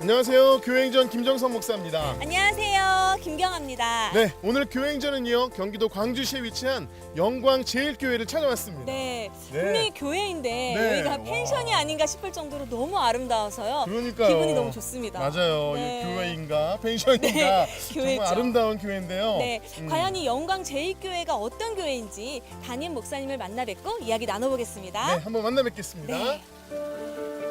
안녕하세요. 교회행전 김정선 목사입니다. 안녕하세요. 김경아입니다. 네, 오늘 교회행전은요 경기도 광주시에 위치한 영광제일교회를 찾아왔습니다. 네, 네. 분명히 교회인데 네. 여기가 펜션이 아닌가 싶을 정도로 너무 아름다워서요. 그러니까요. 기분이 너무 좋습니다. 맞아요. 네. 이 교회인가 펜션인가 네, 정말 교회죠. 아름다운 교회인데요. 네, 과연 이 영광제일교회가 어떤 교회인지 담임 목사님을 만나 뵙고 이야기 나눠보겠습니다. 네, 한번 만나 뵙겠습니다. 네.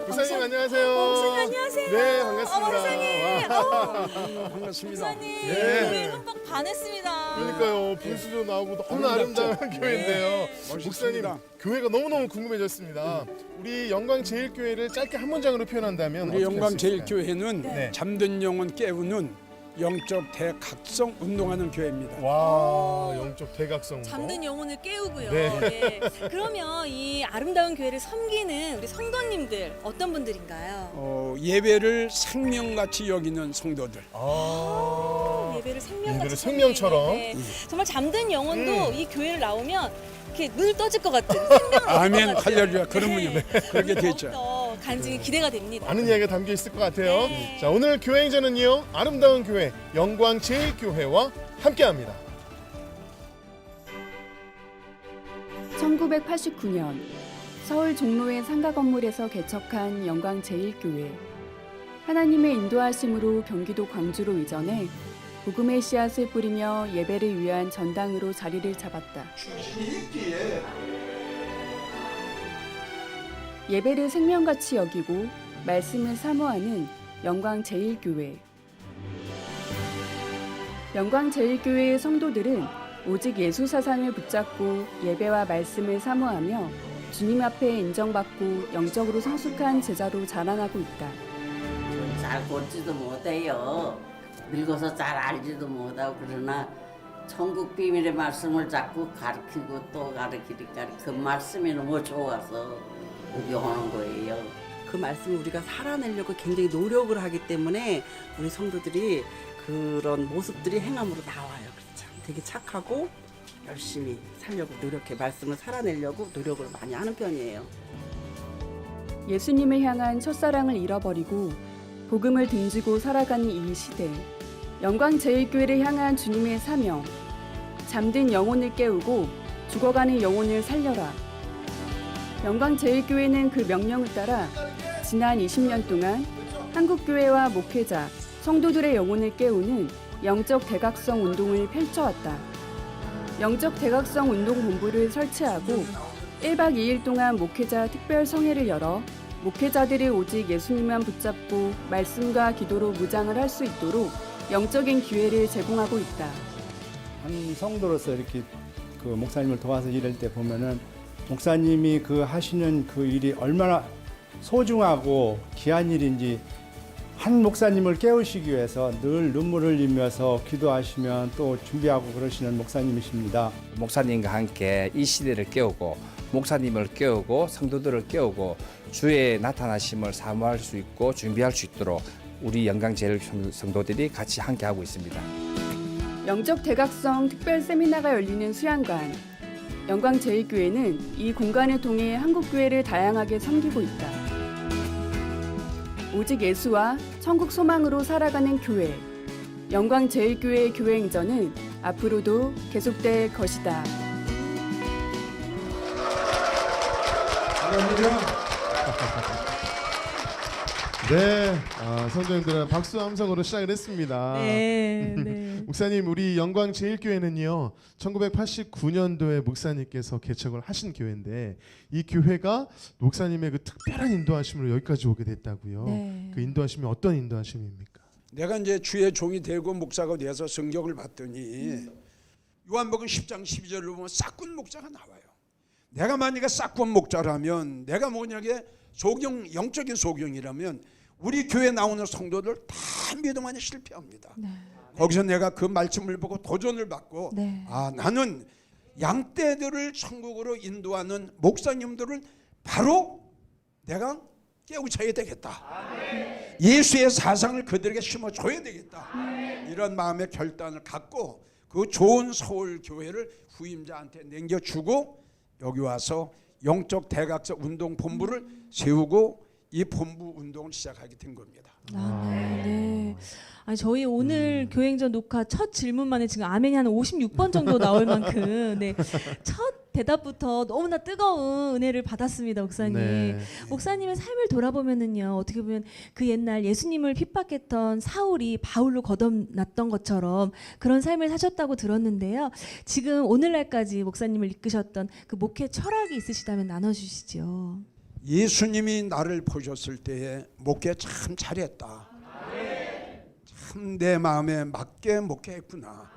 목사님 안녕하세요. 목사님 안녕하세요. 네, 반갑습니다. 어머 세상에. 반갑습니다. 목사님, 네. 교회 한번 반했습니다. 그러니까요. 분수도 나오고 너무 아름다운 교회인데요. 목사님, 멋있습니다. 교회가 너무너무 궁금해졌습니다. 우리 영광제일교회를 짧게 한 문장으로 표현한다면 우리 어떻게 할수 있을까요? 영광제일교회는 네. 잠든 영혼 깨우는 영적 대각성 운동하는 교회입니다. 와, 영적 대각성. 잠든 영혼을 깨우고요. 네. 네. 그러면 이 아름다운 교회를 섬기는 우리 성도님들 어떤 분들인가요? 예배를 생명같이 여기는 성도들. 예배를 생명같이 예배를 생명처럼. 섬기는, 네. 정말 잠든 영혼도 이 교회를 나오면 이렇게 눈을 떠질 것 같은 생명을 아멘, 얻을 것 같아요. 할렐루야. 그러면요. 그렇게 되죠. 더욱더 간증이 기대가 됩니다. 많은 이야기가 담겨 있을 것 같아요. 네. 자, 오늘 교회행전은요 아름다운 교회 영광제일교회와 함께합니다. 1989년 서울 종로의 상가 건물에서 개척한 영광제일교회. 하나님의 인도하심으로 경기도 광주로 이전해 복음의 씨앗을 뿌리며 예배를 위한 전당으로 자리를 잡았다. 예배를 생명같이 여기고 말씀을 사모하는 영광제일교회. 영광제일교회의 성도들은 오직 예수 사상을 붙잡고 예배와 말씀을 사모하며 주님 앞에 인정받고 영적으로 성숙한 제자로 자라나고 있다. 잘 걷지도 못해요. 늙어서 잘 알지도 못하고 그러나 천국 비밀의 말씀을 자꾸 가르치고 또 가르치니까 그 말씀이 너무 좋아서 구경하는 거예요. 그 말씀을 우리가 살아내려고 굉장히 노력을 하기 때문에 우리 성도들이 그런 모습들이 행함으로 나와요. 그렇죠? 되게 착하고 열심히 살려고 노력해 말씀을 살아내려고 노력을 많이 하는 편이에요. 예수님을 향한 첫사랑을 잃어버리고 복음을 등지고 살아가는 이 시대. 영광제일교회를 향한 주님의 사명. 잠든 영혼을 깨우고 죽어가는 영혼을 살려라. 영광제일교회는 그 명령을 따라 지난 20년 동안 한국교회와 목회자, 성도들의 영혼을 깨우는 영적 대각성 운동을 펼쳐왔다. 영적 대각성 운동 본부를 설치하고 1박 2일 동안 목회자 특별 성회를 열어 목회자들이 오직 예수님만 붙잡고 말씀과 기도로 무장을 할 수 있도록 영적인 기회를 제공하고 있다. 한 성도로서 이렇게 그 목사님을 도와서 일할 때 보면은 목사님이 그 하시는 그 일이 얼마나 소중하고 귀한 일인지 한 목사님을 깨우시기 위해서 늘 눈물을 흘리면서 기도하시면 또 준비하고 그러시는 목사님이십니다. 목사님과 함께 이 시대를 깨우고 목사님을 깨우고 성도들을 깨우고 주의 나타나심을 사모할 수 있고 준비할 수 있도록 우리 영광제일 성도들이 같이 함께하고 있습니다. 영적 대각성 특별 세미나가 열리는 수양관. 영광제일교회는 이 공간을 통해 한국교회를 다양하게 섬기고 있다. 오직 예수와 천국 소망으로 살아가는 교회. 영광제일교회의 교회행전은 앞으로도 계속될 것이다. 네, 성도님들은 박수 함성으로 시작을 했습니다. 네. 목사님, 우리 영광제일교회는요 1989년도에 목사님께서 개척을 하신 교회인데 이 교회가 목사님의 그 특별한 인도하심으로 여기까지 오게 됐다고요. 네. 그 인도하심이 어떤 인도하심입니까? 내가 이제 주의 종이 되고 목사가 돼서 성경을 봤더니 요한복음 10장 12절로 보면 싹군 목자가 나와요. 내가 만약에 싹군 목자라면 내가 뭐냐게 소경, 영적인 소경이라면 우리 교회 나오는 성도들 다 믿음 안에 실패합니다. 거기서 내가 그 말씀을 보고 도전을 받고 나는 양떼들을 천국으로 인도하는 목사님들을 바로 내가 깨우쳐야 되겠다. 예수의 사상을 그들에게 심어줘야 되겠다. 이런 마음의 결단을 갖고 그 좋은 서울 교회를 후임자한테 남겨주고 여기 와서 영적 대각성 운동 본부를 세우고 이 본부 운동을 시작하게 된 겁니다. 네. 아니, 저희 오늘 교행전 녹화 첫 질문만에 지금 아멘이 한 56번 정도 나올 만큼 네. 첫 대답부터 너무나 뜨거운 은혜를 받았습니다, 목사님. 네. 목사님의 삶을 돌아보면은요, 어떻게 보면 그 옛날 예수님을 핍박했던 사울이 바울로 거듭났던 것처럼 그런 삶을 사셨다고 들었는데요. 지금 오늘날까지 목사님을 이끄셨던 그 목회 철학이 있으시다면 나눠주시죠. 예수님이 나를 보셨을 때에 목회 참 잘했다. 참 내 마음에 맞게 목회했구나.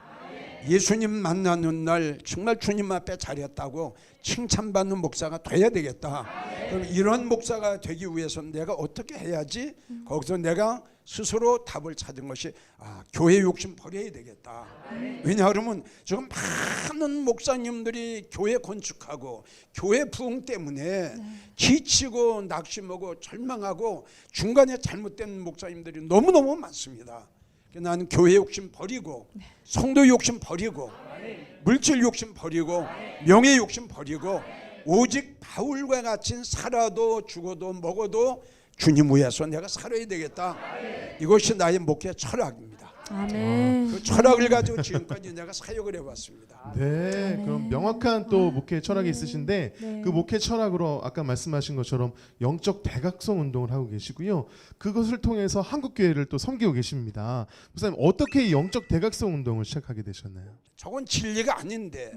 예수님 만나는 날 정말 주님 앞에 잘했다고 칭찬받는 목사가 돼야 되겠다. 그럼 이런 목사가 되기 위해서는 내가 어떻게 해야지? 거기서 내가 스스로 답을 찾은 것이 교회 욕심 버려야 되겠다. 왜냐하면 지금 많은 목사님들이 교회 건축하고 교회 부흥 때문에 지치고 낙심하고 절망하고 중간에 잘못된 목사님들이 너무너무 많습니다. 나는 교회 욕심 버리고 성도 욕심 버리고 물질 욕심 버리고 명예 욕심 버리고 오직 바울과 같이 살아도 죽어도 먹어도 주님 위해서 내가 살아야 되겠다. 이것이 나의 목회 철학입니다. 아멘. 그 철학을 가지고 지금까지 내가 사역을 해왔습니다. 네, 그럼 명확한 또 목회 철학이 있으신데 네. 그 목회 철학으로 아까 말씀하신 것처럼 영적 대각성 운동을 하고 계시고요. 그것을 통해서 한국 교회를 또 섬기고 계십니다. 목사님, 어떻게 이 영적 대각성 운동을 시작하게 되셨나요? 저건 진리가 아닌데,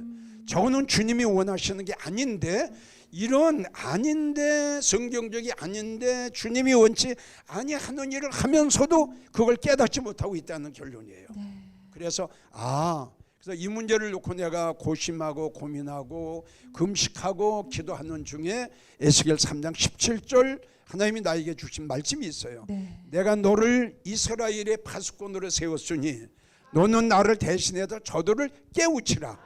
저거는 주님이 원하시는 게 아닌데, 이런 아닌데 성경적이 아닌데 주님이 원치 아니하는 일을 하면서도 그걸 깨닫지 못하고 있다는 결론이에요. 그래서 그래서 이 문제를 놓고 내가 고심하고 고민하고 금식하고 기도하는 중에 에스겔 3장 17절 하나님이 나에게 주신 말씀이 있어요. 내가 너를 이스라엘의 파수꾼으로 세웠으니 너는 나를 대신해서 저들을 깨우치라.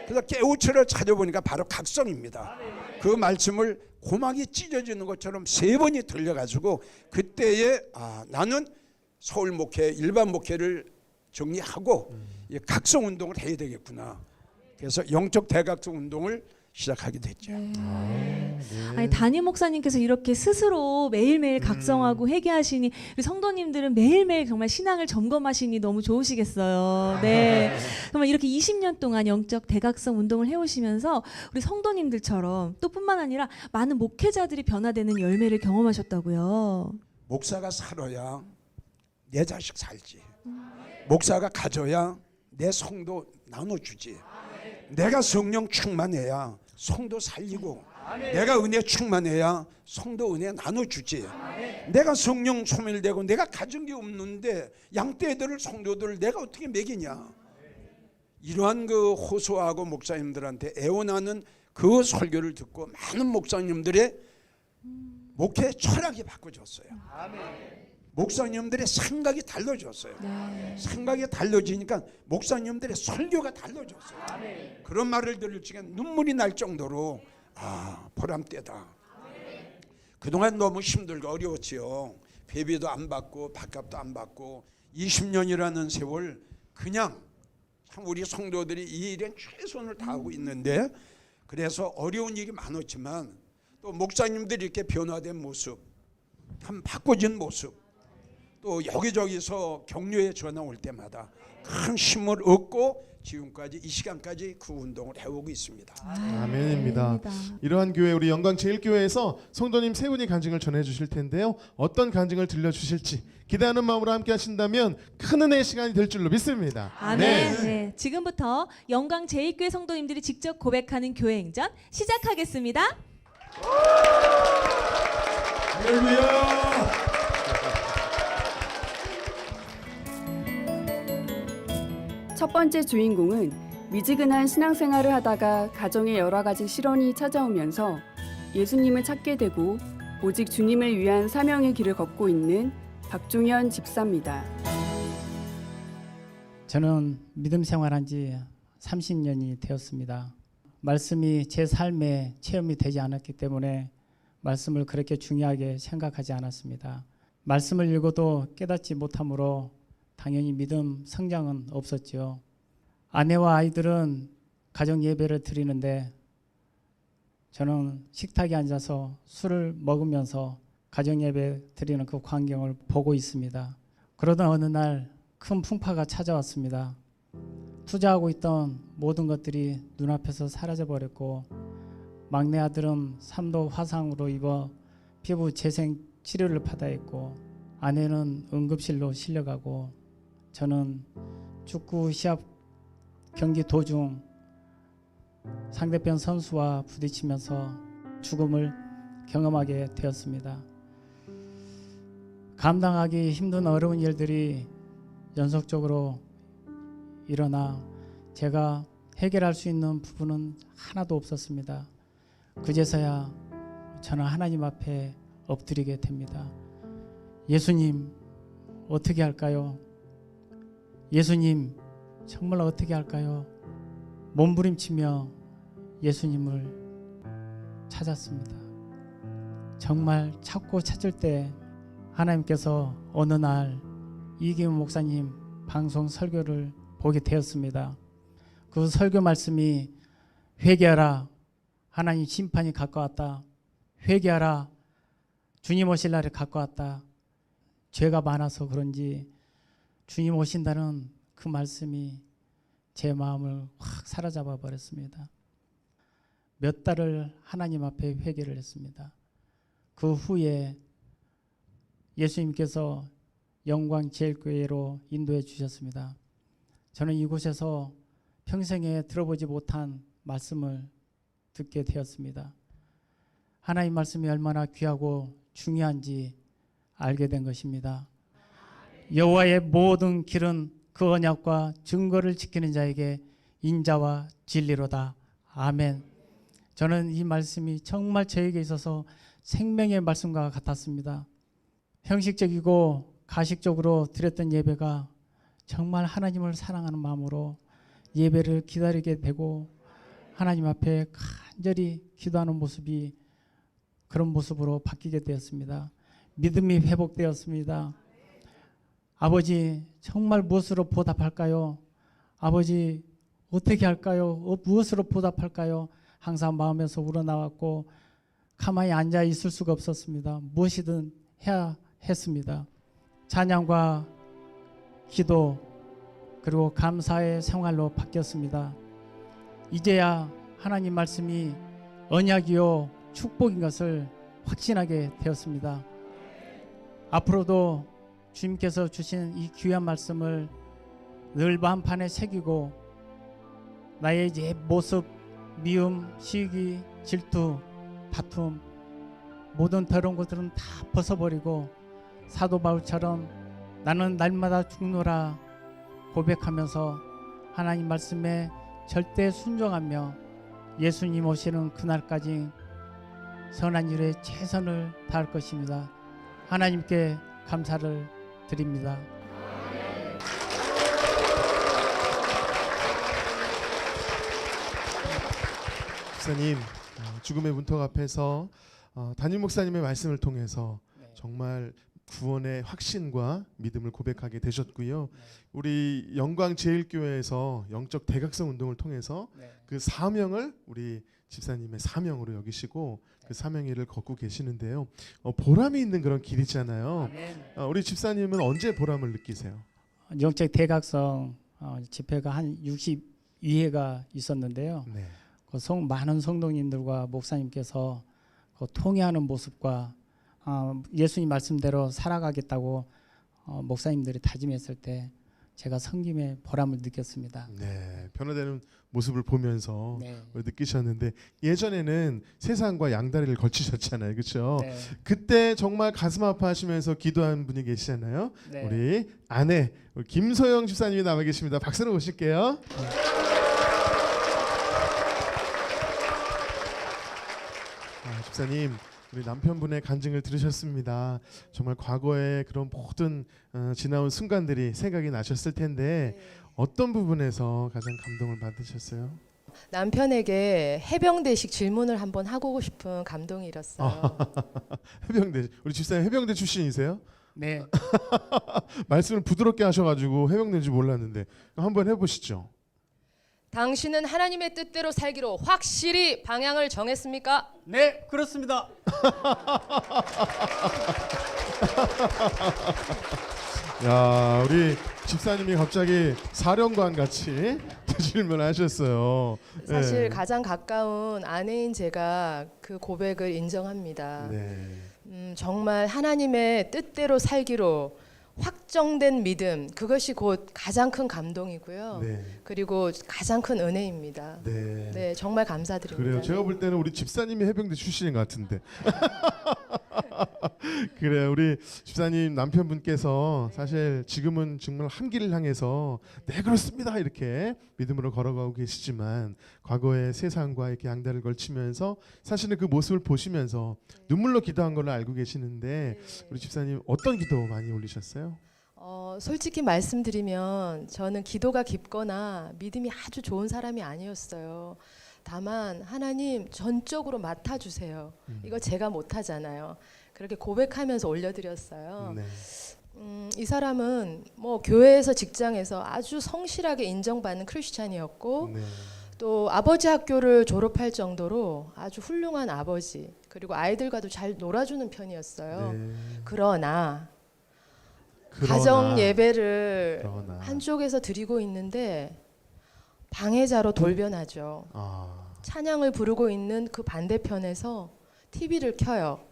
그래서 깨우치를 찾아보니까 바로 각성입니다. 그 말씀을 고막이 찢어지는 것처럼 3번이 들려가지고 그때에 나는 서울 목회 일반 목회를 정리하고 각성 운동을 해야 되겠구나. 그래서 영적 대각성 운동을 시작하게 됐죠. 아니, 담임 목사님께서 이렇게 스스로 매일매일 각성하고 회개하시니 우리 성도님들은 매일매일 정말 신앙을 점검하시니 너무 좋으시겠어요. 네. 정말 이렇게 20년 동안 영적 대각성 운동을 해오시면서 우리 성도님들처럼 또 뿐만 아니라 많은 목회자들이 변화되는 열매를 경험하셨다고요. 목사가 살아야 내 자식 살지. 목사가 가져야 내 성도 나눠주지. 내가 성령 충만해야 성도 살리고 내가 은혜 충만해야 성도 은혜 나눠주지. 내가 성령 소멸되고 내가 가진 게 없는데 양떼들을 성도들을 내가 어떻게 먹이냐. 이러한 그 호소하고 목사님들한테 애원하는 그 설교를 듣고 많은 목사님들의 목회 철학이 바꿔졌어요. 목사님들의 생각이 달라졌어요. 생각이 달라지니까 목사님들의 설교가 달라졌어요. 그런 말을 들을 적에 눈물이 날 정도로 보람되다. 그동안 너무 힘들고 어려웠지요. 회비도 안 받고 밥값도 안 받고 20년이라는 세월 그냥 참 우리 성도들이 이 일에 최선을 다하고 있는데, 그래서 어려운 일이 많았지만 또 목사님들이 이렇게 변화된 모습, 참 바꿔진 모습, 또 여기저기서 격려의 전화 올 때마다 큰 힘을 얻고 지금까지 이 시간까지 그 운동을 해오고 있습니다. 아멘입니다. 이러한 교회 우리 영광 제1교회에서 성도님 3분이 간증을 전해주실 텐데요. 어떤 간증을 들려주실지 기대하는 마음으로 함께 하신다면 큰 은혜의 시간이 될 줄로 믿습니다. 아멘. 네. 지금부터 영광 제1교회 성도님들이 직접 고백하는 교회 행전 시작하겠습니다. 할렐루야. 첫 번째 주인공은 미지근한 신앙생활을 하다가 가정에 여러 가지 시련이 찾아오면서 예수님을 찾게 되고 오직 주님을 위한 사명의 길을 걷고 있는 박종현 집사입니다. 저는 믿음 생활한 지 30년이 되었습니다. 말씀이 제 삶에 체험이 되지 않았기 때문에 말씀을 그렇게 중요하게 생각하지 않았습니다. 말씀을 읽어도 깨닫지 못하므로 당연히 믿음 성장은 없었죠. 아내와 아이들은 가정 예배를 드리는데 저는 식탁에 앉아서 술을 먹으면서 가정 예배 드리는 그 광경을 보고 있습니다. 그러던 어느 날 큰 풍파가 찾아왔습니다. 투자하고 있던 모든 것들이 눈앞에서 사라져 버렸고, 막내 아들은 3도 화상으로 입어 피부 재생 치료를 받아야 했고, 아내는 응급실로 실려가고, 저는 축구 시합 경기 도중 상대편 선수와 부딪히면서 죽음을 경험하게 되었습니다. 감당하기 힘든 어려운 일들이 연속적으로 일어나 제가 해결할 수 있는 부분은 하나도 없었습니다. 그제서야 저는 하나님 앞에 엎드리게 됩니다. 예수님, 어떻게 할까요? 예수님, 정말 어떻게 할까요? 몸부림치며 예수님을 찾았습니다. 정말 찾고 찾을 때 하나님께서 어느 날 이기훈 목사님 방송 설교를 보게 되었습니다. 그 설교 말씀이 회개하라, 하나님 심판이 가까웠다. 회개하라, 주님 오실 날이 가까웠다. 죄가 많아서 그런지 주님 오신다는 그 말씀이 제 마음을 확 사로잡아 버렸습니다. 몇 달을 하나님 앞에 회개를 했습니다. 그 후에 예수님께서 영광제일교회로 인도해 주셨습니다. 저는 이곳에서 평생에 들어보지 못한 말씀을 듣게 되었습니다. 하나님 말씀이 얼마나 귀하고 중요한지 알게 된 것입니다. 여호와의 모든 길은 그 언약과 증거를 지키는 자에게 인자와 진리로다. 아멘. 저는 이 말씀이 정말 저에게 있어서 생명의 말씀과 같았습니다. 형식적이고 가식적으로 드렸던 예배가 정말 하나님을 사랑하는 마음으로 예배를 기다리게 되고 하나님 앞에 간절히 기도하는 모습이 그런 모습으로 바뀌게 되었습니다. 믿음이 회복되었습니다. 아버지, 정말 무엇으로 보답할까요? 아버지, 어떻게 할까요? 무엇으로 보답할까요? 항상 마음에서 우러나왔고 가만히 앉아 있을 수가 없었습니다. 무엇이든 해야 했습니다. 찬양과 기도 그리고 감사의 생활로 바뀌었습니다. 이제야 하나님 말씀이 언약이요 축복인 것을 확신하게 되었습니다. 앞으로도 주님께서 주신 이 귀한 말씀을 늘 마음판에 새기고 나의 옛 모습, 미움, 시기, 질투, 다툼 모든 더러운 것들은 다 벗어버리고 사도 바울처럼 나는 날마다 죽노라 고백하면서 하나님 말씀에 절대 순종하며 예수님 오시는 그날까지 선한 일에 최선을 다할 것입니다. 하나님께 감사를 드립니다. 목사님, 죽음의 문턱 앞에서 담임 목사님의 말씀을 통해서 정말 구원의 확신과 믿음을 고백하게 되셨고요. 우리 영광제일교회에서 영적 대각성 운동을 통해서 그 사명을 우리 집사님의 사명으로 여기시고 그 사명의 일을 걷고 계시는데요. 보람이 있는 그런 길이잖아요. 우리 집사님은 언제 보람을 느끼세요? 영적 대각성 집회가 한 62회가 있었는데요. 네. 그 많은 성도님들과 목사님께서 그 통회하는 모습과 예수님 말씀대로 살아가겠다고 목사님들이 다짐했을 때 제가 섬김의 보람을 느꼈습니다. 네, 변화되는 모습을 보면서 네. 느끼셨는데 예전에는 세상과 양다리를 걸치셨잖아요, 그렇죠? 네. 그때 정말 가슴 아파하시면서 기도한 분이 계시잖아요. 네. 우리 아내 우리 김소영 집사님이 나와 계십니다. 박수로 모실게요. 집사님, 우리 남편분의 간증을 들으셨습니다. 정말 과거의 그런 모든 지나온 순간들이 생각이 나셨을 텐데 어떤 부분에서 가장 감동을 받으셨어요? 남편에게 해병대식 질문을 한번 하고 싶은 감동이 일었어요. 해병대, 우리 집사님 해병대 출신이세요? 네. 말씀을 부드럽게 하셔가지고 해병대인지 몰랐는데 한번 해보시죠. 당신은 하나님의 뜻대로 살기로 확실히 방향을 정했습니까? 네, 그렇습니다. 야, 우리 집사님이 갑자기 사령관 같이 질문하셨어요. 사실 네. 가장 가까운 아내인 제가 그 고백을 인정합니다. 네. 정말 하나님의 뜻대로 살기로 확정된 믿음, 그것이 곧 가장 큰 감동이고요. 네. 그리고 가장 큰 은혜입니다. 네. 네, 정말 감사드립니다. 그래요. 제가 볼 때는 우리 집사님이 해병대 출신인 것 같은데. 그래요. 우리 집사님 남편분께서 사실 지금은 정말 한 길을 향해서 네 그렇습니다 이렇게 믿음으로 걸어가고 계시지만 과거의 세상과 이렇게 양다를 걸치면서 사실은 그 모습을 보시면서 눈물로 기도한 걸로 알고 계시는데 우리 집사님 어떤 기도 많이 올리셨어요? 솔직히 말씀드리면 저는 기도가 깊거나 믿음이 아주 좋은 사람이 아니었어요. 다만 하나님 전적으로 맡아주세요. 이거 제가 못하잖아요. 그렇게 고백하면서 올려드렸어요. 네. 이 사람은 뭐 교회에서 직장에서 아주 성실하게 인정받는 크리스찬이었고 네. 또 아버지 학교를 졸업할 정도로 아주 훌륭한 아버지, 그리고 아이들과도 잘 놀아주는 편이었어요. 네. 그러나 그러나, 가정 예배를 그러나. 한쪽에서 드리고 있는데 방해자로 돌변하죠. 찬양을 부르고 있는 그 반대편에서 TV를 켜요.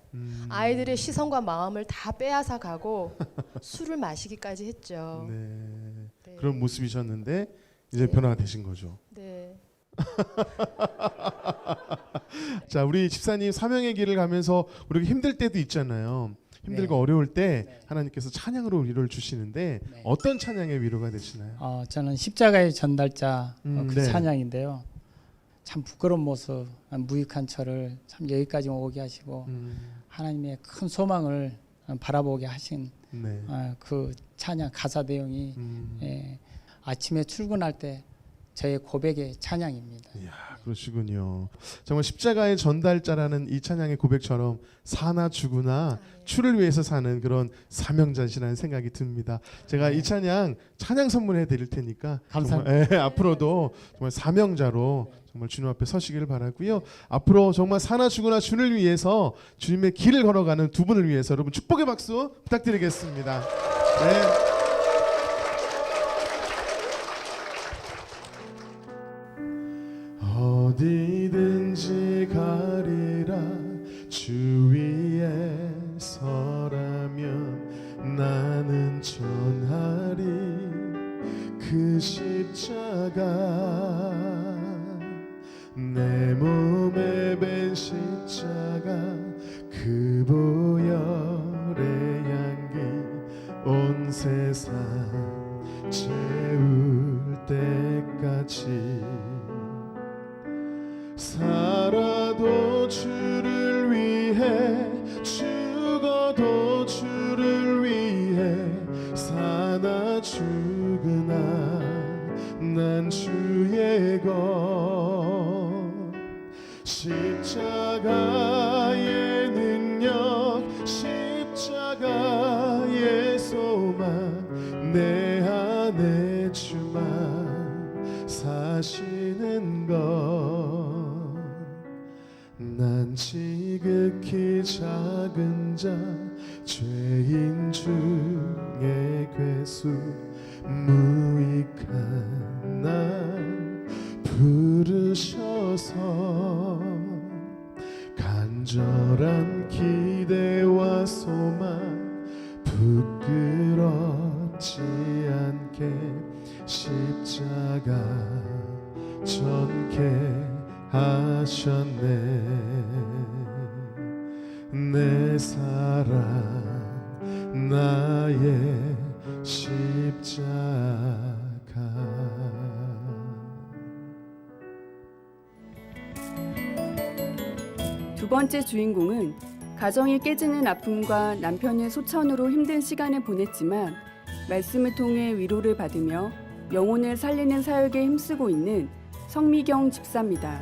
아이들의 시선과 마음을 다 빼앗아 가고 술을 마시기까지 했죠. 네. 네. 그런 모습이셨는데 이제 변화가 되신 거죠. 네. 자, 우리 집사님 사명의 길을 가면서 우리가 힘들 때도 있잖아요. 힘들고 네. 어려울 때 네. 하나님께서 찬양으로 위로를 주시는데 네. 어떤 찬양의 위로가 되시나요? 저는 십자가의 전달자 그 네. 찬양인데요. 참 부끄러운 모습, 무익한 저를 참 여기까지 오게 하시고 하나님의 큰 소망을 바라보게 하신 네. 그 찬양 가사 내용이 아침에 출근할 때 저의 고백의 찬양입니다. 이야, 그러시군요. 정말 십자가의 전달자라는 이 찬양의 고백처럼 사나 죽으나 주를 위해서 사는 그런 사명자시라는 생각이 듭니다. 제가 이 찬양 선물해 드릴 테니까 감사합니다. 정말, 앞으로도 정말 사명자로 정말 주님 앞에 서시기를 바라고요. 앞으로 정말 사나 죽으나 주를 위해서 주님의 길을 걸어가는 두 분을 위해서 여러분 축복의 박수 부탁드리겠습니다. 네. 어디든지 가리라 주 위에 서라면 나는 전하리 그 십자가 내 몸에 밴 십자가 그 보혈의 향기 온 세상 채울 때까지 살아도 주를 위해 죽어도 주를 위해 사나 죽으나 난 주의 것 십자가의 능력 십자가의 소망 내 안에 주만 사시는 것 난 지극히 작은 자 죄인 중에 괴수 무익한 날 부르셔서 간절한 기대와 소망 부끄럽지 않게 십자가 전케 하셨네 내 사랑 나의 십자가 두 번째 주인공은 가정이 깨지는 아픔과 남편의 소천으로 힘든 시간을 보냈지만 말씀을 통해 위로를 받으며 영혼을 살리는 사역에 힘쓰고 있는 성미경 집사입니다.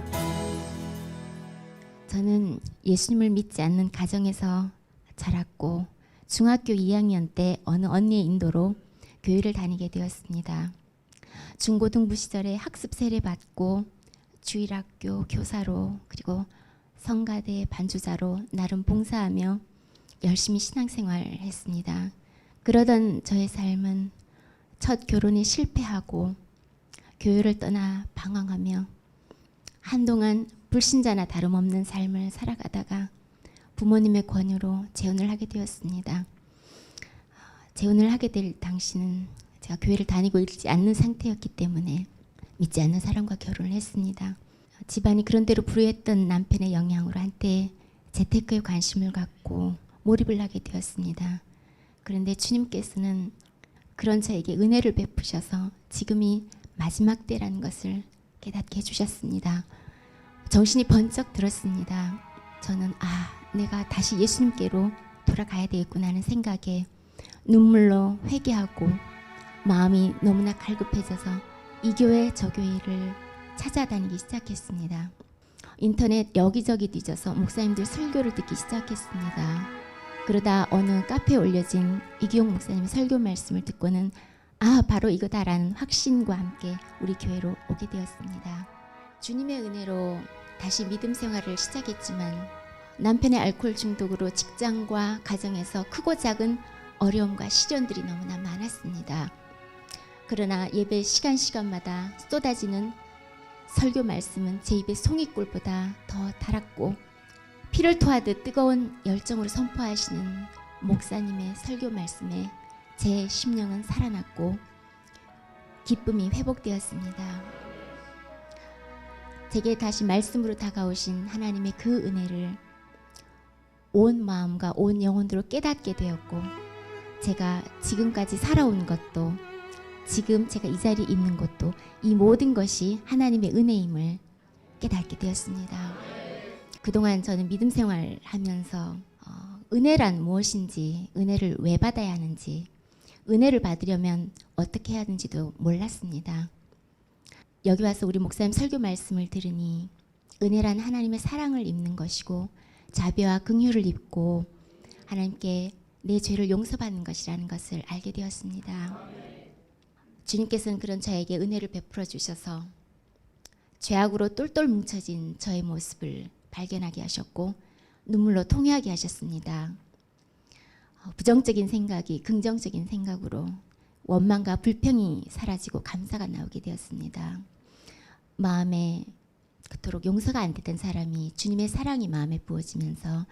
저는 예수님을 믿지 않는 가정에서 자랐고 중학교 2학년 때 어느 언니의 인도로 교회를 다니게 되었습니다. 중고등부 시절에 학습 세례 받고 주일학교 교사로 그리고 성가대 반주자로 나름 봉사하며 열심히 신앙생활을 했습니다. 그러던 저의 삶은 첫 결혼에 실패하고 교회를 떠나 방황하며 한동안 불신자나 다름없는 삶을 살아가다가 부모님의 권유로 재혼을 하게 되었습니다. 재혼을 하게 될 당시는 제가 교회를 다니고 있지 않는 상태였기 때문에 믿지 않는 사람과 결혼을 했습니다. 집안이 그런 대로 불우했던 남편의 영향으로 한때 재테크에 관심을 갖고 몰입을 하게 되었습니다. 그런데 주님께서는 그런 저에게 은혜를 베푸셔서 지금이 마지막 때라는 것을 깨닫게 해주셨습니다. 정신이 번쩍 들었습니다. 저는 내가 다시 예수님께로 돌아가야 되겠구나 하는 생각에 눈물로 회개하고 마음이 너무나 갈급해져서 이 교회 저 교회를 찾아다니기 시작했습니다. 인터넷 여기저기 뒤져서 목사님들 설교를 듣기 시작했습니다. 그러다 어느 카페에 올려진 이기용 목사님의 설교 말씀을 듣고는 바로 이거다라는 확신과 함께 우리 교회로 오게 되었습니다. 주님의 은혜로 다시 믿음 생활을 시작했지만 남편의 알코올 중독으로 직장과 가정에서 크고 작은 어려움과 시련들이 너무나 많았습니다. 그러나 예배 시간마다 쏟아지는 설교 말씀은 제 입에 송이꿀보다 더 달았고 피를 토하듯 뜨거운 열정으로 선포하시는 목사님의 설교 말씀에 제 심령은 살아났고 기쁨이 회복되었습니다. 제게 다시 말씀으로 다가오신 하나님의 그 은혜를 온 마음과 온 영혼으로 깨닫게 되었고 제가 지금까지 살아온 것도 지금 제가 이 자리에 있는 것도 이 모든 것이 하나님의 은혜임을 깨닫게 되었습니다. 그동안 저는 믿음 생활을 하면서 은혜란 무엇인지, 은혜를 왜 받아야 하는지, 은혜를 받으려면 어떻게 해야 하는지도 몰랐습니다. 여기 와서 우리 목사님 설교 말씀을 들으니 은혜란 하나님의 사랑을 입는 것이고 자비와 긍휼을 입고 하나님께 내 죄를 용서받는 것이라는 것을 알게 되었습니다. 주님께서는 그런 저에게 은혜를 베풀어 주셔서 죄악으로 똘똘 뭉쳐진 저의 모습을 발견하게 하셨고 눈물로 통회하게 하셨습니다. 부정적인 생각이 긍정적인 생각으로 원망과 불평이 사라지고 감사가 나오게 되었습니다. 마음에 그토록 용서가 안 됐던 사람이 주님의 사랑이 마음에 부어지면서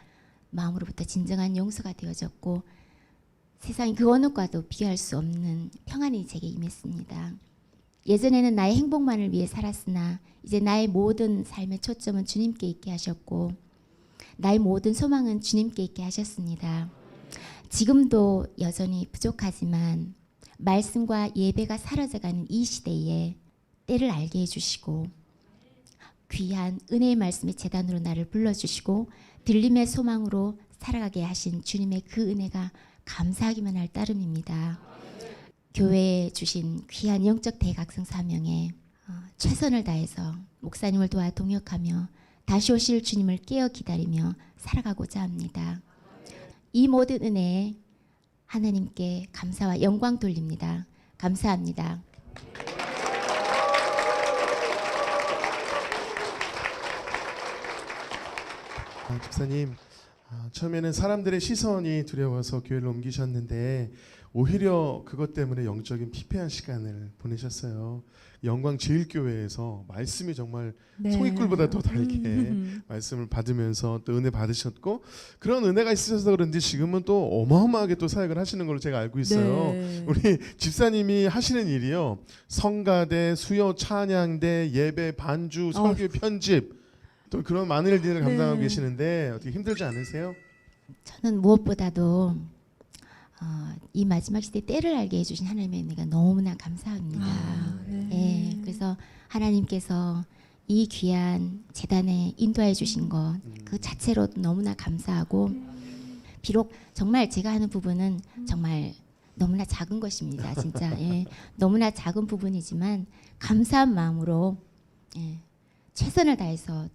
마음으로부터 진정한 용서가 되어졌고 세상이 그 어느 과도 비교할 수 없는 평안이 제게 임했습니다. 예전에는 나의 행복만을 위해 살았으나 이제 나의 모든 삶의 초점은 주님께 있게 하셨고 나의 모든 소망은 주님께 있게 하셨습니다. 지금도 여전히 부족하지만 말씀과 예배가 사라져가는 이 시대에 때를 알게 해주시고 귀한 은혜의 말씀의 제단으로 나를 불러주시고 들림의 소망으로 살아가게 하신 주님의 그 은혜가 감사하기만 할 따름입니다. 교회에 주신 귀한 영적 대각성 사명에 최선을 다해서 목사님을 도와 동역하며 다시 오실 주님을 깨어 기다리며 살아가고자 합니다. 이 모든 은혜에 하나님께 감사와 영광 돌립니다. 감사합니다. 집사님, 처음에는 사람들의 시선이 두려워서 교회를 옮기셨는데 오히려 그것 때문에 영적인 피폐한 시간을 보내셨어요. 영광제일교회에서 말씀이 정말 송이꿀보다 더 달게 말씀을 받으면서 또 은혜 받으셨고 그런 은혜가 있으셔서 그런지 지금은 또 어마어마하게 또 사역을 하시는 걸로 제가 알고 있어요. 네. 우리 집사님이 하시는 일이요. 성가대, 수요 찬양대, 예배 반주, 설교 편집 또 그런 많은 일들을 감당하고 계시는데 어떻게 힘들지 않으세요? 저는 무엇보다도 이 마지막 시대 때를 알게 해주신 하나님의 은혜가 너무나 감사합니다. 네, 그래서 하나님께서 이 귀한 재단에 인도해 주신 것 그 자체로도 너무나 감사하고 비록 정말 제가 하는 부분은 정말 너무나 작은 것입니다. 진짜 너무나 작은 부분이지만 감사한 마음으로 최선을 다해서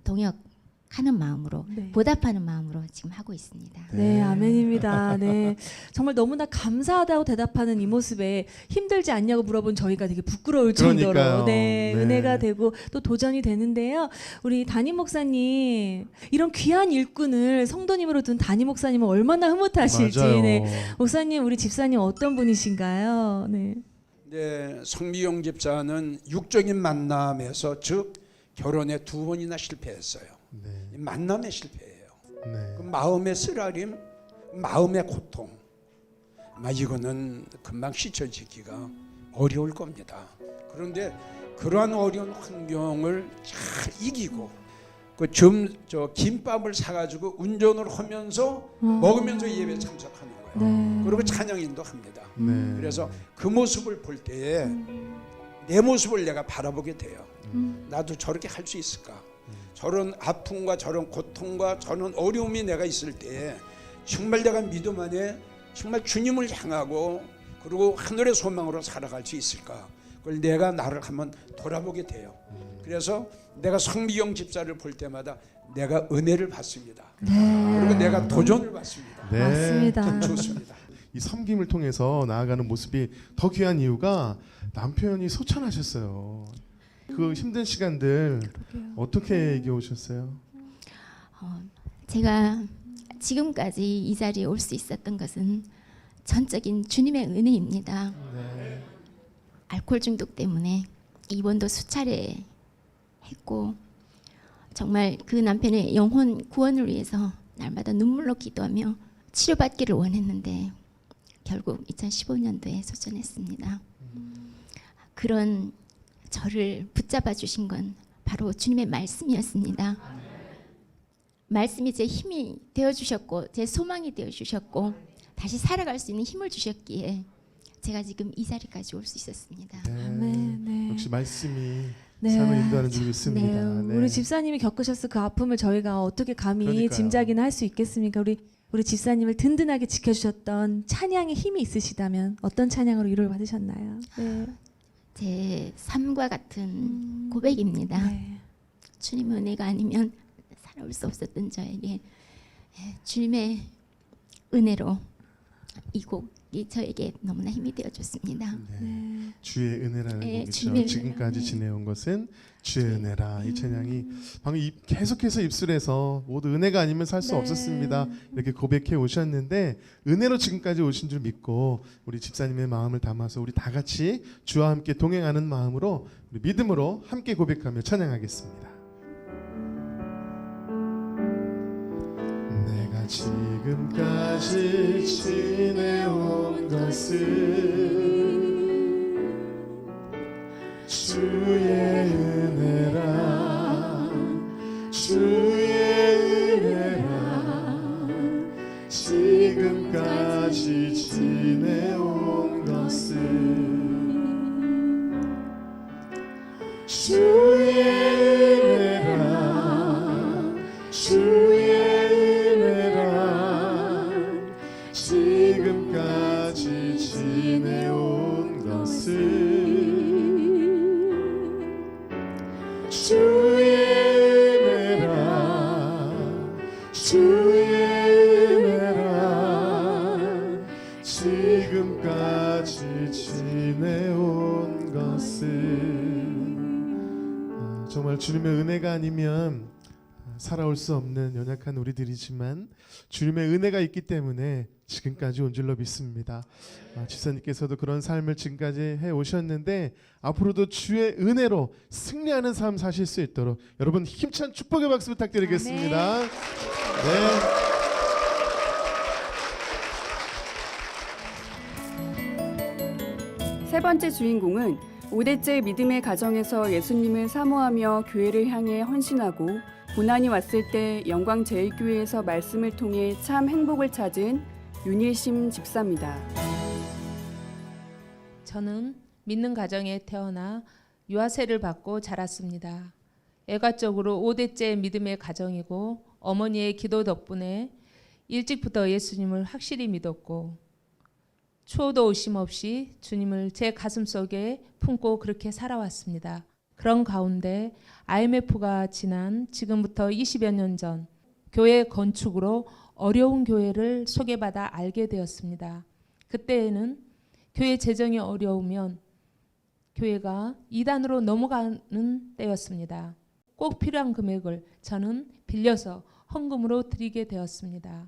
하는 마음으로 네. 보답하는 마음으로 지금 하고 있습니다. 네, 아멘입니다. 네, 정말 너무나 감사하다고 대답하는 이 모습에 힘들지 않냐고 물어본 저희가 되게 부끄러울 정도로 그러니까요. 네, 네. 은혜가 되고 또 도전이 되는데요. 우리 담임 목사님 이런 귀한 일꾼을 성도님으로 둔 담임 목사님은 얼마나 흐뭇하실지. 맞아요. 네, 목사님 우리 집사님 어떤 분이신가요? 네. 네, 성미용 집사는 육적인 만남에서 즉 결혼에 2번이나 실패했어요. 네. 이 만남에 실패해요. 네. 그 마음의 쓰라림, 마음의 고통, 아마 이거는 금방 씻어지기가 어려울 겁니다. 그런데 그러한 어려운 환경을 잘 이기고 저 김밥을 사가지고 운전을 하면서 먹으면서 예배 참석하는 거예요. 네. 그리고 찬양인도 합니다. 네. 그래서 그 모습을 볼 때에 내 모습을 내가 바라보게 돼요. 나도 저렇게 할 수 있을까? 저런 아픔과 저런 고통과 저런 어려움이 내가 있을 때 정말 내가 믿음 안에 정말 주님을 향하고 그리고 하늘의 소망으로 살아갈 수 있을까? 그걸 내가 나를 한번 돌아보게 돼요. 그래서 내가 성미경 집사를 볼 때마다 내가 은혜를 받습니다. 그리고 내가 도전을 받습니다. 네. 맞습니다. 참 좋습니다. 이 섬김을 통해서 나아가는 모습이 더 귀한 이유가 남편이 소천하셨어요. 그 힘든 시간들 어떻게 이겨오셨어요? 제가 지금까지 이 자리에 올 수 있었던 것은 전적인 주님의 은혜입니다. 네. 알코올 중독 때문에 입원도 수차례 했고 정말 그 남편의 영혼 구원을 위해서 날마다 눈물로 기도하며 치료받기를 원했는데 결국 2015년도에 소천했습니다. 그런 저를 붙잡아 주신 건 바로 주님의 말씀이었습니다. 말씀이 제 힘이 되어 주셨고 제 소망이 되어 주셨고 다시 살아갈 수 있는 힘을 주셨기에 제가 지금 이 자리까지 올 수 있었습니다. 아멘. 네. 역시 말씀이 네. 삶을 인도하는 줄 믿습니다. 네. 네. 우리 집사님이 겪으셨을 그 아픔을 저희가 어떻게 감히 그러니까요. 짐작이나 할 수 있겠습니까? 우리 집사님을 든든하게 지켜주셨던 찬양의 힘이 있으시다면 어떤 찬양으로 위로를 받으셨나요? 네. 제 삶과 같은 고백입니다. 네. 주님 은혜가 아니면 살아올 수 없었던 저에게 주님의 은혜로 이 곡이 저에게 너무나 힘이 되어줬습니다. 네. 주의 은혜라는 네, 곡이죠. 주님의 지금까지 은혜라. 지내온 것은 주의 은혜라. 이 찬양이 방금 계속해서 입술에서 모두 은혜가 아니면 살 수 네. 없었습니다. 이렇게 고백해 오셨는데 은혜로 지금까지 오신 줄 믿고 우리 집사님의 마음을 담아서 우리 다 같이 주와 함께 동행하는 마음으로 우리 믿음으로 함께 고백하며 찬양하겠습니다. 내가 지금까지 지내온 것은 주의 은혜라 주의 은혜라 지금까지 지내온 것은 주의 은혜라 주의 은혜라 지금까지 지내온 것은 주의 은혜라 주의 은혜라 지금까지 지내온 것은 정말 주님의 은혜가 아니면 살아올 수 없는 연약한 우리들이지만 주님의 은혜가 있기 때문에 지금까지 온 줄로 믿습니다. 집사님께서도 그런 삶을 지금까지 해 오셨는데 앞으로도 주의 은혜로 승리하는 삶 사실 수 있도록 여러분 힘찬 축복의 박수 부탁드리겠습니다. 네. 세 번째 주인공은 5대째 믿음의 가정에서 예수님을 사모하며 교회를 향해 헌신하고 고난이 왔을 때 영광제일교회에서 말씀을 통해 참 행복을 찾은 윤일심 집사입니다. 저는 믿는 가정에 태어나 유아세를 받고 자랐습니다. 애가적으로 5대째 믿음의 가정이고 어머니의 기도 덕분에 일찍부터 예수님을 확실히 믿었고 추호도 의심 없이 주님을 제 가슴속에 품고 그렇게 살아왔습니다. 그런 가운데 IMF가 지난 지금부터 20여 년 전 교회 건축으로 어려운 교회를 소개받아 알게 되었습니다. 그때에는 교회 재정이 어려우면 교회가 이단으로 넘어가는 때였습니다. 꼭 필요한 금액을 저는 빌려서 헌금으로 드리게 되었습니다.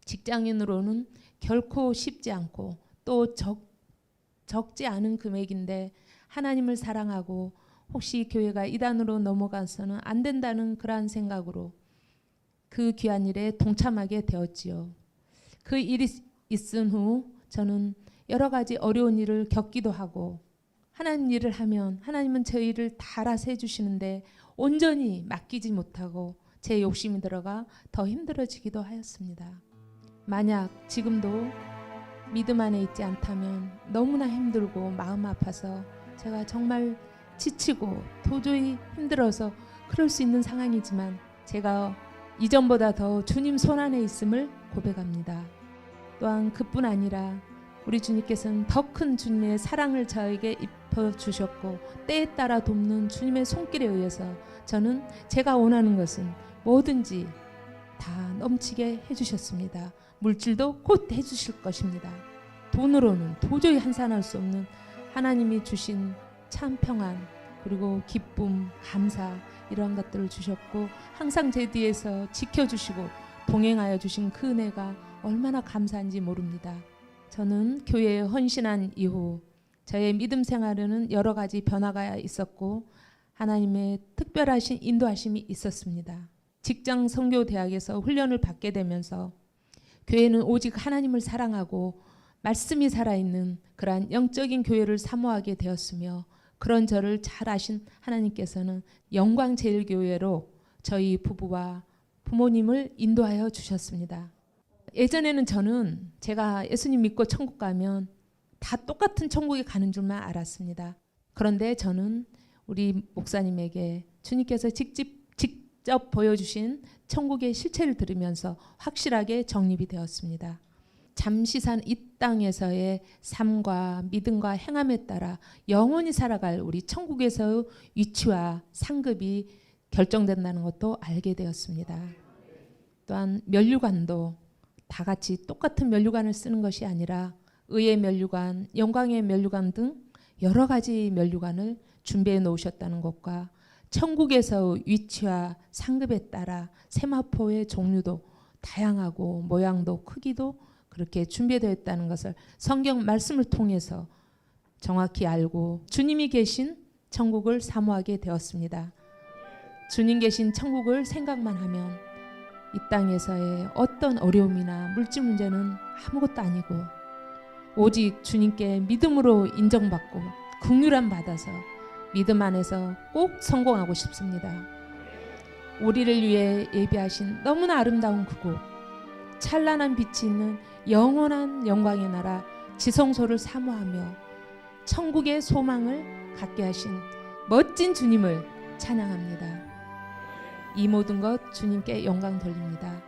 직장인으로는 결코 쉽지 않고 또 적지 않은 금액인데 하나님을 사랑하고 혹시 교회가 이단으로 넘어가서는 안 된다는 그러한 생각으로 그 귀한 일에 동참하게 되었지요. 그 일이 있은 후 저는 여러 가지 어려운 일을 겪기도 하고 하나님 일을 하면 하나님은 제 일을 다 알아서 해주시는데 온전히 맡기지 못하고 제 욕심이 들어가 더 힘들어지기도 하였습니다. 만약 지금도 믿음 안에 있지 않다면 너무나 힘들고 마음 아파서 제가 정말 지치고 도저히 힘들어서 그럴 수 있는 상황이지만 제가 이전보다 더 주님 손안에 있음을 고백합니다. 또한 그뿐 아니라 우리 주님께서는 더 큰 주님의 사랑을 저에게 입혀주셨고 때에 따라 돕는 주님의 손길에 의해서 저는 제가 원하는 것은 뭐든지 다 넘치게 해주셨습니다. 물질도 곧 해주실 것입니다. 돈으로는 도저히 환산할 수 없는 하나님이 주신 참 평안 그리고 기쁨, 감사 이런 것들을 주셨고 항상 제 뒤에서 지켜주시고 동행하여 주신 그 은혜가 얼마나 감사한지 모릅니다. 저는 교회에 헌신한 이후 저의 믿음 생활에는 여러 가지 변화가 있었고 하나님의 특별하신 인도하심이 있었습니다. 직장 선교대학에서 훈련을 받게 되면서 교회는 오직 하나님을 사랑하고 말씀이 살아있는 그러한 영적인 교회를 사모하게 되었으며 그런 저를 잘 아신 하나님께서는 영광제일교회로 저희 부부와 부모님을 인도하여 주셨습니다. 예전에는 저는 제가 예수님 믿고 천국 가면 다 똑같은 천국에 가는 줄만 알았습니다. 그런데 저는 우리 목사님에게 주님께서 직접 보여주신 천국의 실체를 들으면서 확실하게 정립이 되었습니다. 잠시 산 이 땅에서의 삶과 믿음과 행함에 따라 영원히 살아갈 우리 천국에서의 위치와 상급이 결정된다는 것도 알게 되었습니다. 또한 면류관도 다 같이 똑같은 면류관을 쓰는 것이 아니라 의의 면류관, 영광의 면류관 등 여러 가지 면류관을 준비해 놓으셨다는 것과 천국에서의 위치와 상급에 따라 세마포의 종류도 다양하고 모양도 크기도 그렇게 준비되어 있다는 것을 성경 말씀을 통해서 정확히 알고 주님이 계신 천국을 사모하게 되었습니다. 주님 계신 천국을 생각만 하면 이 땅에서의 어떤 어려움이나 물질 문제는 아무것도 아니고 오직 주님께 믿음으로 인정받고 긍휼함 받아서 믿음 안에서 꼭 성공하고 싶습니다. 우리를 위해 예비하신 너무나 아름다운 그곳 찬란한 빛이 있는 영원한 영광의 나라 지성소를 사모하며 천국의 소망을 갖게 하신 멋진 주님을 찬양합니다. 이 모든 것 주님께 영광 돌립니다.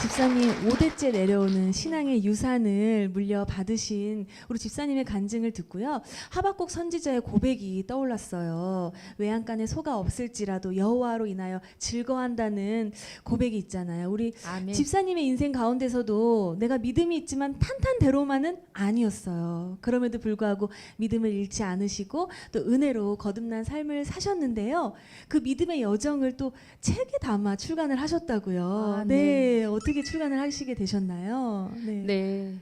집사님 5대째 내려오는 신앙의 유산을 물려받으신 우리 집사님의 간증을 듣고요. 하박국 선지자의 고백이 떠올랐어요. 외양간에 소가 없을지라도 여호와로 인하여 즐거워한다는 고백이 있잖아요. 우리 아멘. 집사님의 인생 가운데서도 내가 믿음이 있지만 탄탄대로만은 아니었어요. 그럼에도 불구하고 믿음을 잃지 않으시고 또 은혜로 거듭난 삶을 사셨는데요. 그 믿음의 여정을 또 책에 담아 출간을 하셨다고요. 네. 어떻게 출간을 하시게 되셨나요? 네,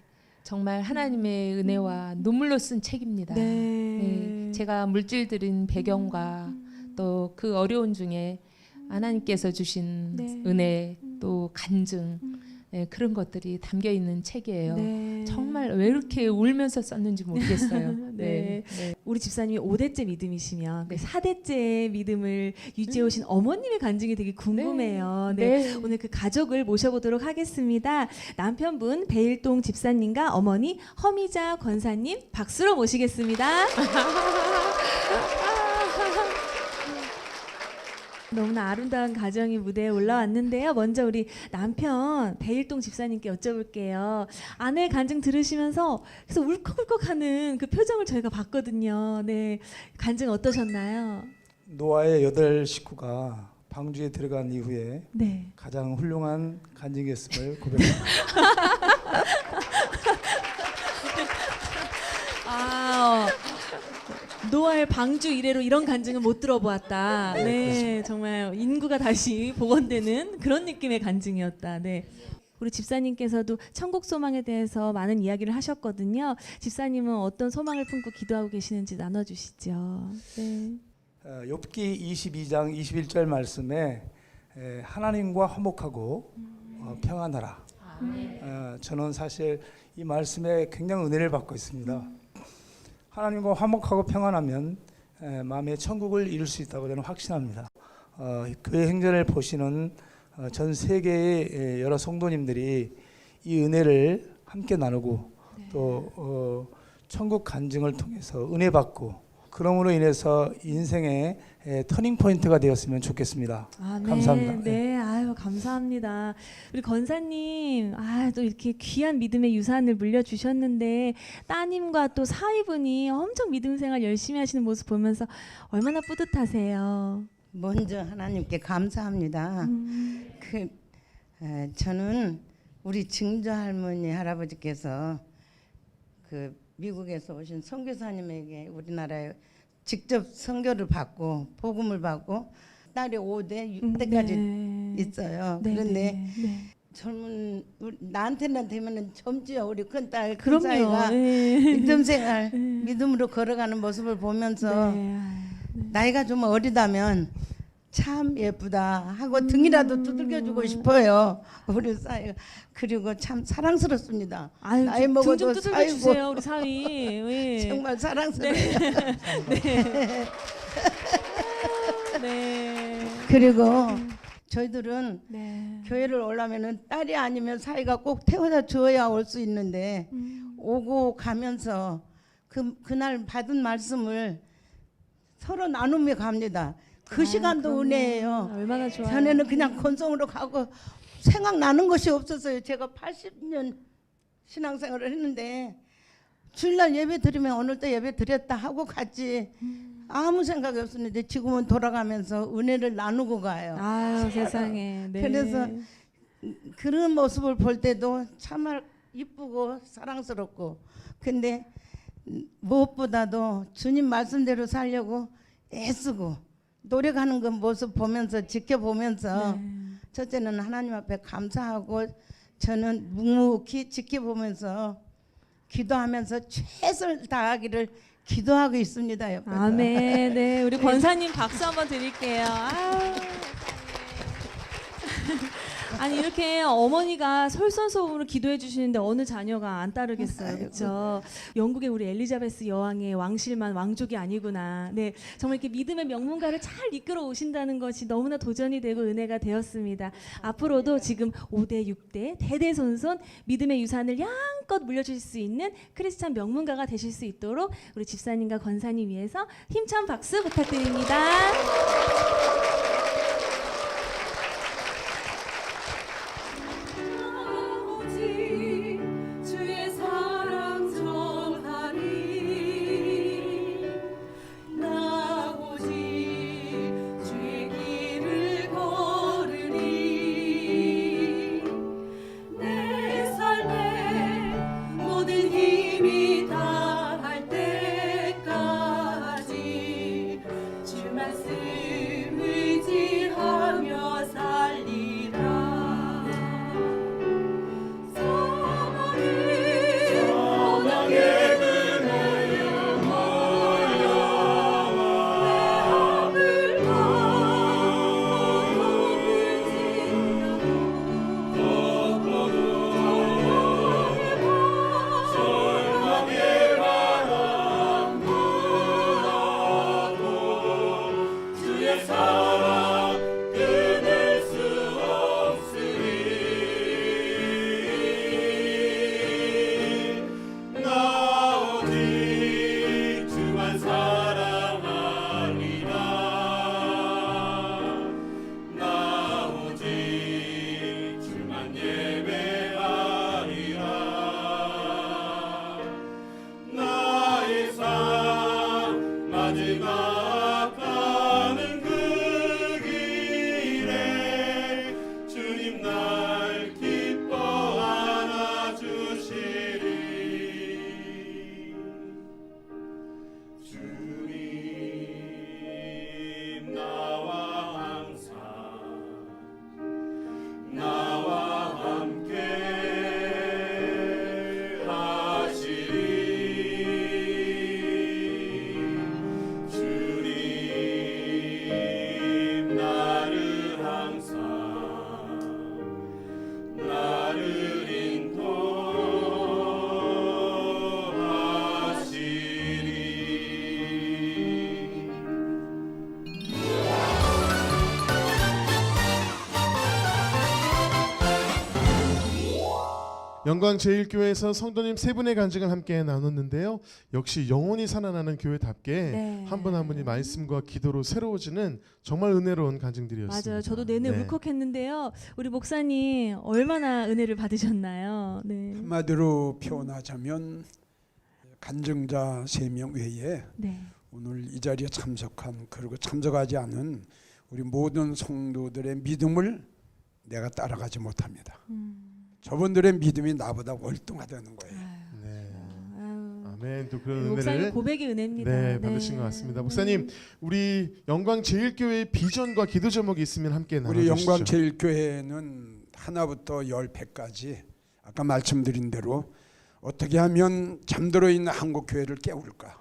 정말 하나님의 은혜와 눈물로 쓴 책입니다. 네, 제가 물질들인 배경과 또 그 어려운 중에 하나님께서 주신 은혜 또 간증 네, 그런 것들이 담겨 있는 책이에요. 네. 정말 왜 이렇게 울면서 썼는지 모르겠어요. 네. 우리 집사님이 5대째 믿음이시면 4대째 믿음을 유지해 오신 어머님의 간증이 되게 궁금해요. 네. 오늘 그 가족을 모셔보도록 하겠습니다. 남편분 배일동 집사님과 어머니 허미자 권사님 박수로 모시겠습니다. 너무나 아름다운 가정이 무대에 올라왔는데요. 먼저 우리 남편 배일동 집사님께 여쭤볼게요. 아내의 간증 들으시면서 그래서 울컥울컥하는 그 표정을 저희가 봤거든요. 네, 간증 어떠셨나요? 노아의 8 식구가 방주에 들어간 이후에 네. 가장 훌륭한 간증이었음을 고백합니다. 노아의 방주 이래로 이런 간증은 못 들어보았다. 네, 정말 인구가 다시 복원되는 그런 느낌의 간증이었다. 네. 우리 집사님께서도 천국 소망에 대해서 많은 이야기를 하셨거든요. 집사님은 어떤 소망을 품고 기도하고 계시는지 나눠주시죠. 네. 욥기 22장 21절 말씀에 하나님과 화목하고 평안하라. 저는 사실 이 말씀에 굉장히 은혜를 받고 있습니다. 하나님과 화목하고 평안하면 마음의 천국을 이룰 수 있다고 저는 확신합니다. 교회 행전을 보시는 전 세계의 여러 성도님들이 이 은혜를 함께 나누고 또 천국 간증을 통해서 은혜 받고 그럼으로 인해서 인생의 터닝 포인트가 되었으면 좋겠습니다. 네, 감사합니다. 네, 아유 감사합니다. 우리 권사님, 또 이렇게 귀한 믿음의 유산을 물려주셨는데 따님과 또 사위분이 엄청 믿음 생활 열심히 하시는 모습 보면서 얼마나 뿌듯하세요? 먼저 하나님께 감사합니다. 저는 우리 증조 할머니 할아버지께서 미국에서 오신 선교사님에게 우리나라에 직접 선교를 받고 복음을 받고 딸이 5대, 6대까지 있어요. 그런데 젊은 나한테는 되면은 젊지요. 우리 큰딸 큰 사이가 믿음 생활 믿음으로 걸어가는 모습을 보면서 나이가 좀 어리다면 참 예쁘다 하고 등이라도 두들겨주고 싶어요. 우리 사이가. 그리고 참 사랑스럽습니다. 나이 먹어도 등 좀 두들겨주세요 우리 사위. 정말 사랑스러워요. 네. 네. 그리고 저희들은 교회를 오려면은 딸이 아니면 사이가 꼭 태워다 주어야 올 수 있는데 오고 가면서 그날 받은 말씀을 서로 나누며 갑니다. 그 시간도 은혜예요. 얼마나 좋아요. 전에는 그냥 건성으로 가고 생각나는 것이 없었어요. 제가 80년 신앙생활을 했는데 주일날 예배 드리면 오늘 또 예배 드렸다 하고 갔지 아무 생각이 없었는데 지금은 돌아가면서 은혜를 나누고 가요. 아유 세상에. 네. 그래서 그런 모습을 볼 때도 참 이쁘고 사랑스럽고 근데 무엇보다도 주님 말씀대로 살려고 애쓰고 노력하는 그 모습 보면서 지켜보면서 첫째는 하나님 앞에 감사하고 저는 묵묵히 지켜보면서 기도하면서 최선을 다하기를 기도하고 있습니다. 옆에서. 아멘. 네, 우리 권사님 박수 한번 드릴게요. 아니 이렇게 어머니가 솔선수범으로 기도해 주시는데 어느 자녀가 안 따르겠어요, 그렇죠? 영국의 우리 엘리자베스 여왕의 왕실만 왕족이 아니구나. 네, 정말 이렇게 믿음의 명문가를 잘 이끌어 오신다는 것이 너무나 도전이 되고 은혜가 되었습니다. 앞으로도 지금 5대, 6대 대대손손 믿음의 유산을 양껏 물려주실 수 있는 크리스찬 명문가가 되실 수 있도록 우리 집사님과 권사님 위해서 힘찬 박수 부탁드립니다. 말씀을 영광 제1교회에서 성도님 세 분의 간증을 함께 나눴는데요. 역시 영혼이 살아나는 교회답게 네. 한 분 한 분이 말씀과 기도로 새로워지는 정말 은혜로운 간증들이었습니다. 맞아요. 저도 내내 네. 울컥했는데요. 우리 목사님 얼마나 은혜를 받으셨나요? 네. 한마디로 표현하자면 간증자 3명 외에 네. 오늘 이 자리에 참석한 그리고 참석하지 않은 우리 모든 성도들의 믿음을 내가 따라가지 못합니다. 저분들의 믿음이 나보다 월등하다는 거예요. 네. 아멘. 또 그런 목사님 은혜를 고백이 은혜입니다. 네, 받으신 것 같습니다. 목사님, 우리 영광 제1교회의 비전과 기도 제목이 있으면 함께 우리 나눠주시죠. 영광 제1교회는 하나부터 10회까지 아까 말씀드린 대로 어떻게 하면 잠들어 있는 한국 교회를 깨울까?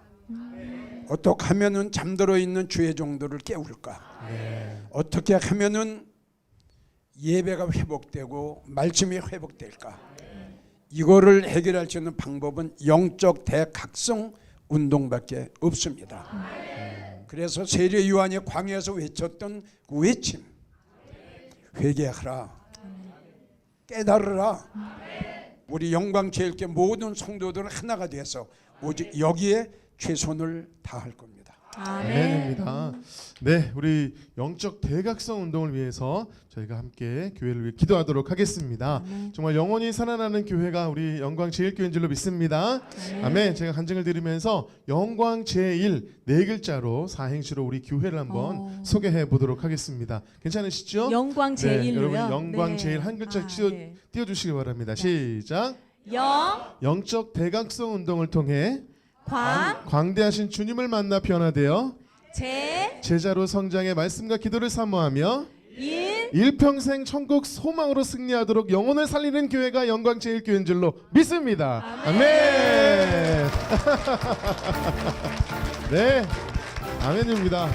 어떻게 하면은 잠들어 있는 주의 종들을 깨울까? 네. 어떻게 하면은 예배가 회복되고 말씀이 회복될까? 이거를 해결할 수 있는 방법은 영적 대각성 운동밖에 없습니다. 그래서 세례 요한이 광야에서 외쳤던 그 외침, 회개하라, 깨달으라. 우리 영광 제일교회 모든 성도들은 하나가 돼서 오직 여기에 최선을 다할 겁니다. 아멘입니다. 네, 우리 영적 대각성 운동을 위해서 저희가 함께 교회를 위해 기도하도록 하겠습니다. 정말 영원히 살아나는 교회가 우리 영광 제1교회인 줄로 믿습니다. 아멘. 제가 간증을 드리면서 영광 제1 네 글자로 사행시로 우리 교회를 한번 소개해 보도록 하겠습니다. 괜찮으시죠? 영광 네, 제1로요. 여러분 영광 네. 제1 한 글자 네. 띄워주시기 바랍니다. 시작. 영적 대각성 운동을 통해 광대하신 주님을 만나 변화되어 제자로 성장해 말씀과 기도를 사모하며 일평생 천국 소망으로 승리하도록 영혼을 살리는 교회가 영광 제1교회인 줄로 믿습니다. 아멘. 네, 아멘입니다.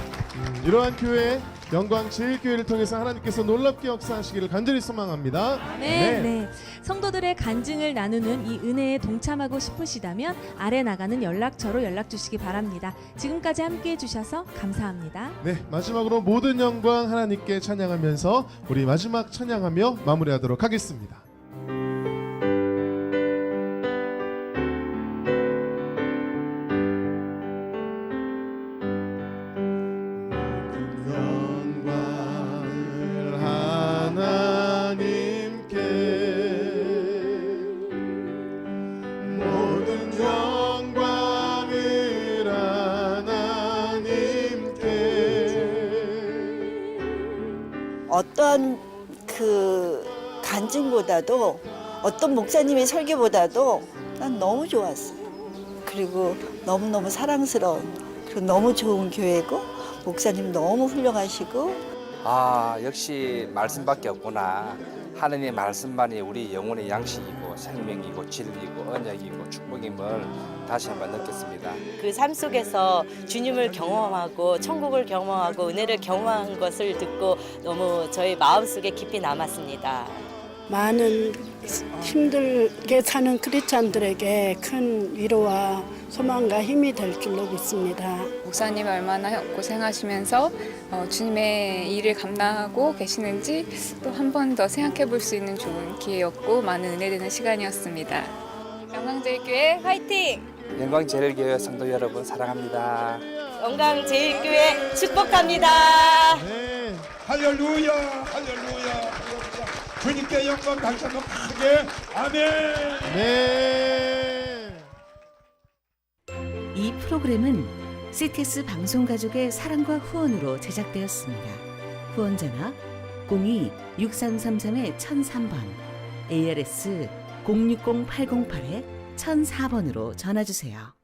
이러한 교회 영광 제1교회를 통해서 하나님께서 놀랍게 역사하시기를 간절히 소망합니다. 네. 성도들의 간증을 나누는 이 은혜에 동참하고 싶으시다면 아래 나가는 연락처로 연락 주시기 바랍니다. 지금까지 함께해 주셔서 감사합니다. 네, 마지막으로 모든 영광 하나님께 찬양하면서 우리 마지막 찬양하며 마무리하도록 하겠습니다. 어떤 그 간증보다도 어떤 목사님의 설교보다도 난 너무 좋았어. 그리고 너무너무 사랑스러운 그리고 너무 좋은 교회고 목사님 너무 훌륭하시고 역시 말씀밖에 없구나. 하느님의 말씀만이 우리 영혼의 양식이고 생명이고 진리이고 언약이고 축복임을 다시 한번 느꼈습니다. 그 삶 속에서 주님을 경험하고 천국을 경험하고 은혜를 경험한 것을 듣고 너무 저희 마음속에 깊이 남았습니다. 많은 힘들게 사는 크리스찬들에게 큰 위로와 소망과 힘이 될 줄로 믿습니다. 목사님이 얼마나 고생하시면서 주님의 일을 감당하고 계시는지 또 한 번 더 생각해 볼 수 있는 좋은 기회였고 많은 은혜되는 시간이었습니다. 영광제일교회 화이팅! 영광제일교회 성도 여러분 사랑합니다. 영광제일교회 축복합니다. 네. 할렐루야, 할렐루야. 주님께 영광 다시 한번 크게 아멘. 네. 이 프로그램은 CTS 방송가족의 사랑과 후원으로 제작되었습니다. 후원전화 02-6333-1003번, ARS 060-808-1004번으로 전화주세요.